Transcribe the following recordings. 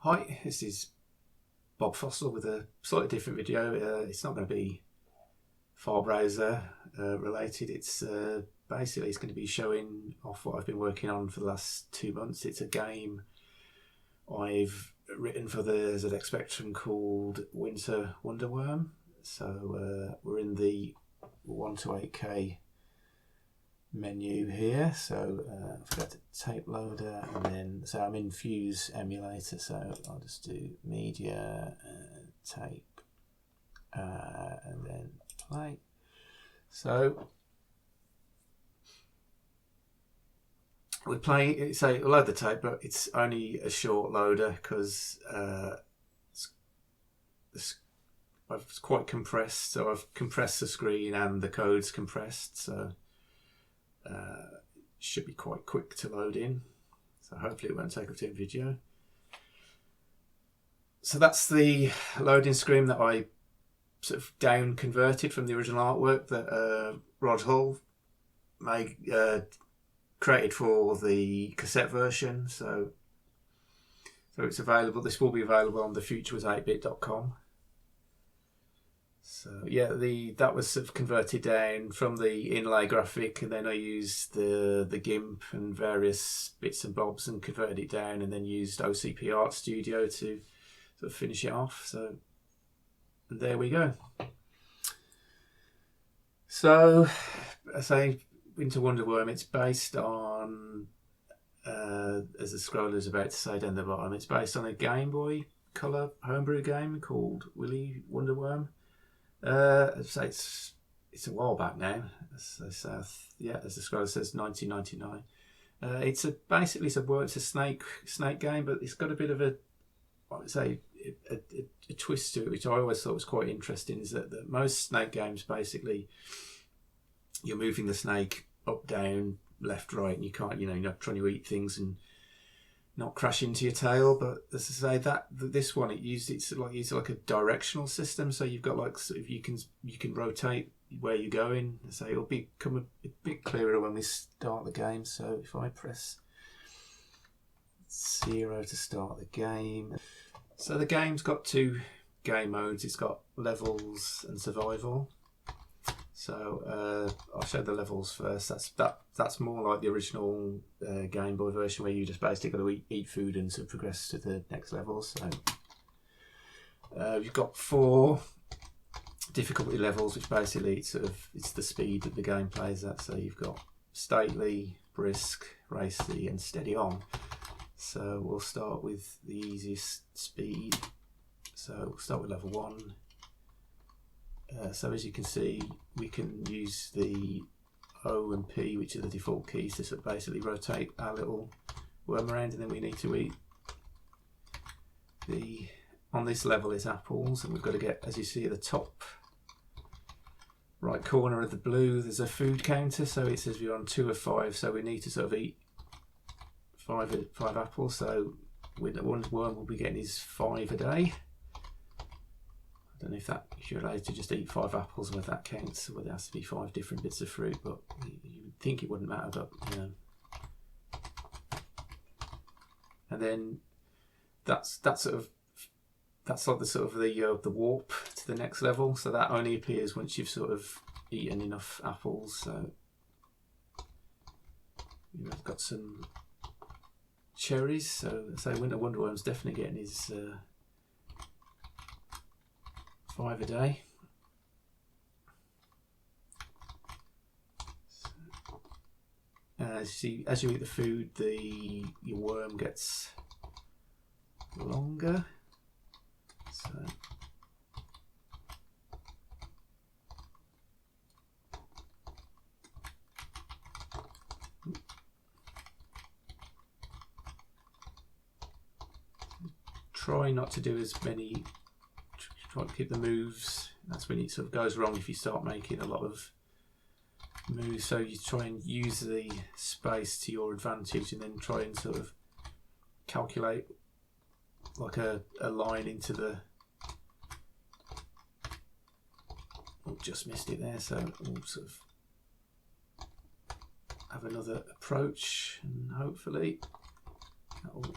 Hi, this is Bob Fossil with a slightly different video. It's not going to be file browser related. It's basically it's going to be showing off what I've been working on for the last 2 months. It's a game I've written for the ZX Spectrum called Winter Wonderworm. So we're in the 1 to 8K menu here, so I've got the tape loader, and then so I'm in Fuse emulator, so I'll just do media, tape, and then play. So we play, so we'll load the tape, but it's only a short loader because it's quite compressed, so I've compressed the screen and the code's compressed, so should be quite quick to load in, so hopefully it won't take up too much video. So that's the loading screen that I sort of down converted from the original artwork that Rod Hull created for the cassette version. So it's available. This will be available on thefuturewas8bit.com. So yeah, that was sort of converted down from the inlay graphic, and then I used the GIMP and various bits and bobs and converted it down, and then used OCP Art Studio to sort of finish it off. So and there we go. So I say Winter Wonderworm, it's based on, as the scroller is about to say down the bottom, it's based on a Game Boy Color homebrew game called Willy Wonderworm. So it's a while back now. So yeah, as the scroller says, 1999. It's basically a snake game, but it's got a bit of a twist to it, which I always thought was quite interesting. Is that most snake games basically you're moving the snake up, down, left, right, and you can't, you're not trying to eat things and not crash into your tail. But as I say, this one it's like a directional system, so you've got like sort of you can rotate where you're going. So it'll become a bit clearer when we start the game. So if I press 0 to start the game, so the game's got 2 game modes. It's got levels and survival. So I'll show the levels first. That's more like the original Game Boy version, where you just basically got to eat food and sort of progress to the next level. So you've got 4 difficulty levels, which basically it's the speed that the game plays at. So you've got stately, brisk, racy, and steady on. So we'll start with the easiest speed. So we'll start with level 1. So as you can see, we can use the O and P, which are the default keys, to sort of basically rotate our little worm around, and then we need to eat on this level is apples, and we've got to get, as you see at the top right corner of the blue, there's a food counter, so it says we're on 2 of 5, so we need to sort of eat 5 apples. So Winter Wonderworm will be getting his 5 a day. I don't know if you're allowed to just eat 5 apples, and whether that counts, or whether it has to be 5 different bits of fruit, but you would think it wouldn't matter, but And then that's like the warp to the next level. So that only appears once you've sort of eaten enough apples. So I've got some cherries. So Winter Wonderworm's definitely getting his 5 a day. As you eat the food, your worm gets longer. So try not to do as many. Try to keep the moves. That's when it sort of goes wrong if you start making a lot of moves. So you try and use the space to your advantage, and then try and sort of calculate like a line into the. Oh, just missed it there. So we'll sort of have another approach, and hopefully that will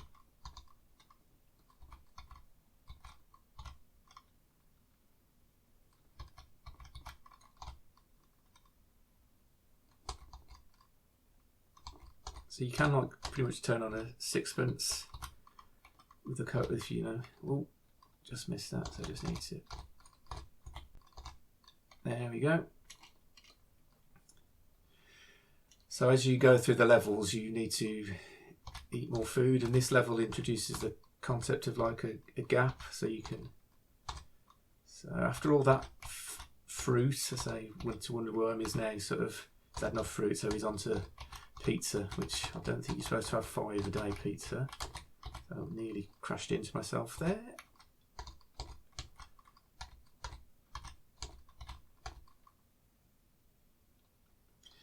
So you can like pretty much turn on a sixpence with the code if you know. Oh, just missed that, so I just need to. There we go. So as you go through the levels, you need to eat more food, and this level introduces the concept of like a gap, so you can. So after all that fruit, I say Winter Wonderworm is now sort of had enough fruit, so he's on to pizza, which I don't think you're supposed to have 5 a day pizza. So I nearly crashed into myself there.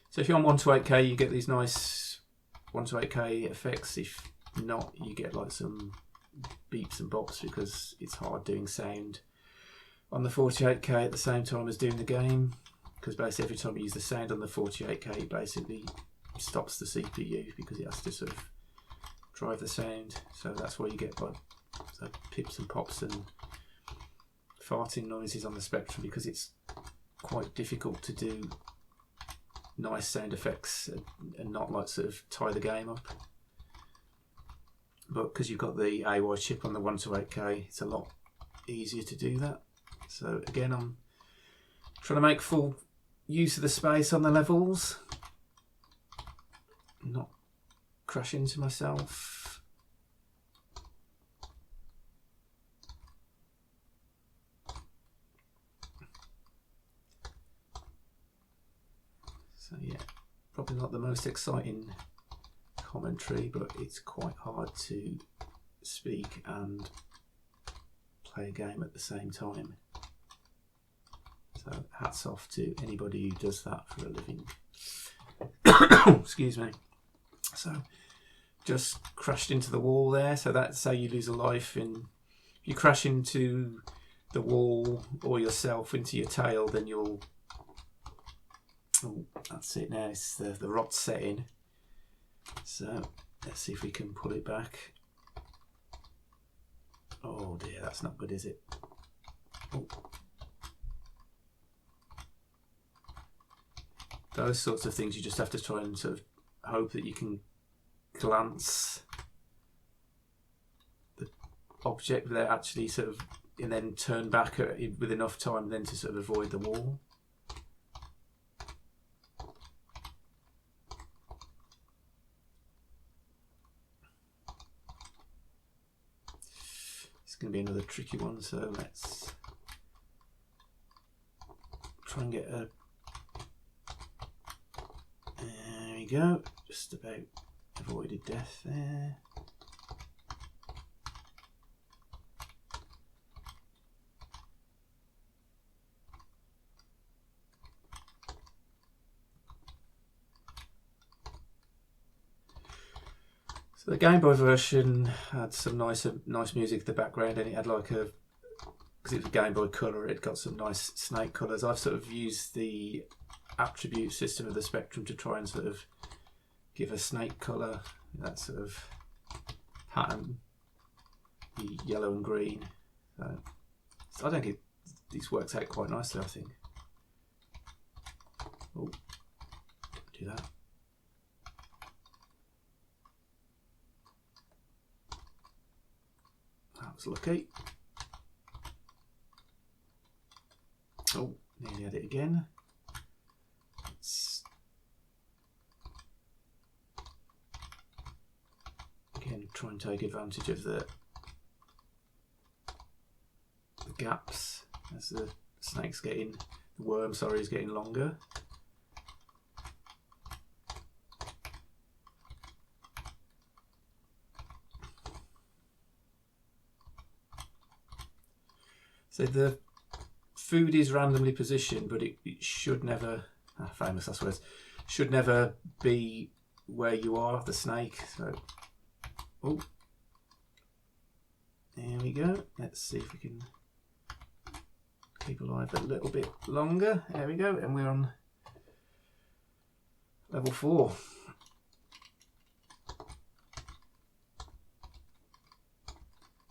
So if you're on 1 to 8K, you get these nice 1 to 8K effects. If not, you get like some beeps and bops because it's hard doing sound on the 48K at the same time as doing the game. Because basically every time you use the sound on the 48K, it basically stops the CPU because it has to sort of drive the sound. So that's why you get like pips and pops and farting noises on the Spectrum, because it's quite difficult to do nice sound effects and not like sort of tie the game up. But because you've got the AY chip on the 1 to 8K, it's a lot easier to do that. So again, I'm trying to make full use of the space on the levels, not crash into myself. So yeah, probably not the most exciting commentary, but it's quite hard to speak and play a game at the same time. So hats off to anybody who does that for a living. Excuse me. So just crashed into the wall there. So that's how you lose a life. And if you crash into the wall or yourself into your tail, then you'll. Oh, that's it now. It's the rot setting. So let's see if we can pull it back. Oh dear, that's not good, is it? Oh. Those sorts of things you just have to try and sort of hope that you can glance the object without actually sort of, and then turn back with enough time then to sort of avoid the wall. It's going to be another tricky one, so let's try and get a. There we go, just about avoided death there. So the Game Boy version had some nice music in the background, and it had like a, because it was Game Boy Color, it got some nice snake colours. I've sort of used the attribute system of the Spectrum to try and sort of give a snake colour, that sort of pattern, the yellow and green. So I think this works out quite nicely, I think. Oh, do that. That was lucky. Oh, nearly had it again. Let's again try and take advantage of the gaps as the worm is getting longer. So the food is randomly positioned, but it should never, famous last words, should never be where you are, the snake. So, oh, there we go. Let's see if we can keep alive a little bit longer. There we go, and we're on level 4.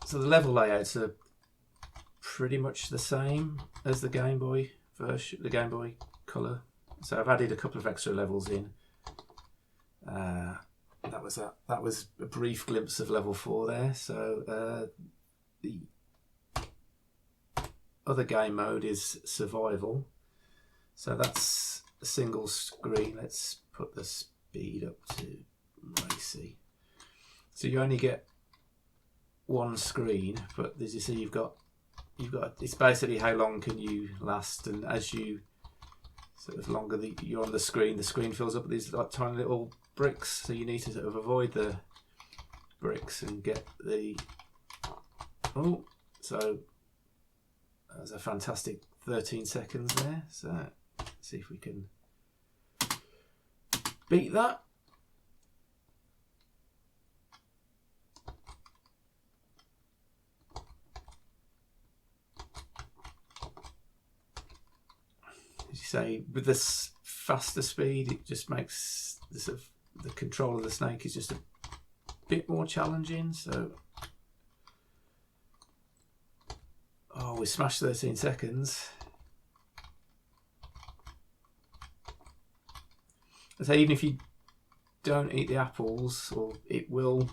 So the level layouts are pretty much the same as the Game Boy version, the Game Boy Color. So I've added a couple of extra levels in. that was a brief glimpse of level 4 there. So the other game mode is survival. So that's a single screen. Let's put the speed up to racy. So you only get one screen, but as you see, you've got it's basically how long can you last, and as you sort of longer you're on the screen fills up with these like tiny little bricks. So you need to sort of avoid the bricks and get the so that's a fantastic 13 seconds there. So let's see if we can beat that. As you say, with this faster speed, it just makes the control of the snake is just a bit more challenging. So, we smashed 13 seconds. So even if you don't eat the apples, or it will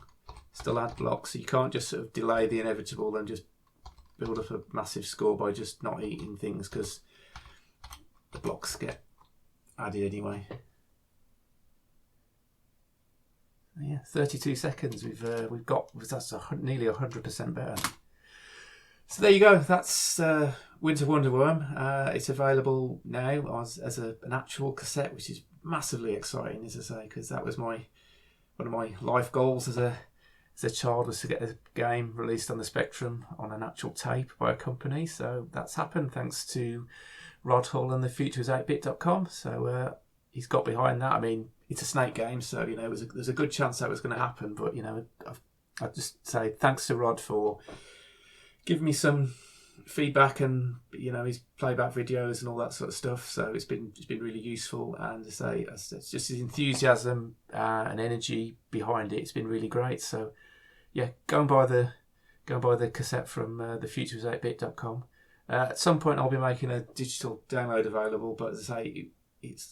still add blocks, so you can't just sort of delay the inevitable and just build up a massive score by just not eating things, because the blocks get added anyway. Yeah, 32 seconds. We've got that's nearly 100% better. So there you go. That's Winter Wonderworm. It's available now as an actual cassette, which is massively exciting, as I say, because that was one of my life goals as a child, was to get a game released on the Spectrum on an actual tape by a company. So that's happened thanks to Rod Hull and the futureis8bit.com. So he's got behind that. I mean, it's a Snake game, so there's a good chance that was going to happen. But I'd just say thanks to Rod for giving me some feedback and his playback videos and all that sort of stuff. So it's been really useful, and to say it's just his enthusiasm and energy behind it. It's been really great. So yeah, go and buy the cassette from thefutureis8bit.com. At some point, I'll be making a digital download available, but as I say, it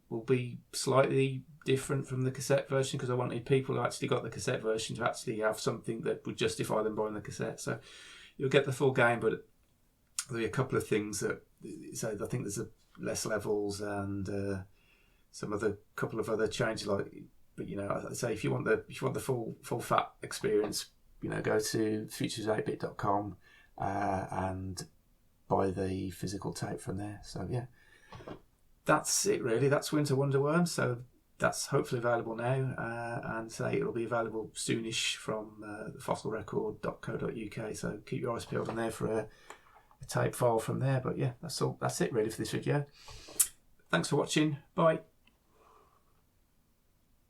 will be slightly different from the cassette version, because I wanted people who actually got the cassette version to actually have something that would justify them buying the cassette. So you'll get the full game, but there'll be a couple of things that. So I think there's less levels and couple of other changes. But I say if you want the full fat experience, go to futureis8bit.com and buy the physical tape from there. So yeah, that's it really. That's Winter Wonderworm. So that's hopefully available now, and say it'll be available soonish from fossilrecord.co.uk. So keep your eyes peeled on there for a tape file from there. But yeah, that's it really for this video. Thanks for watching. Bye.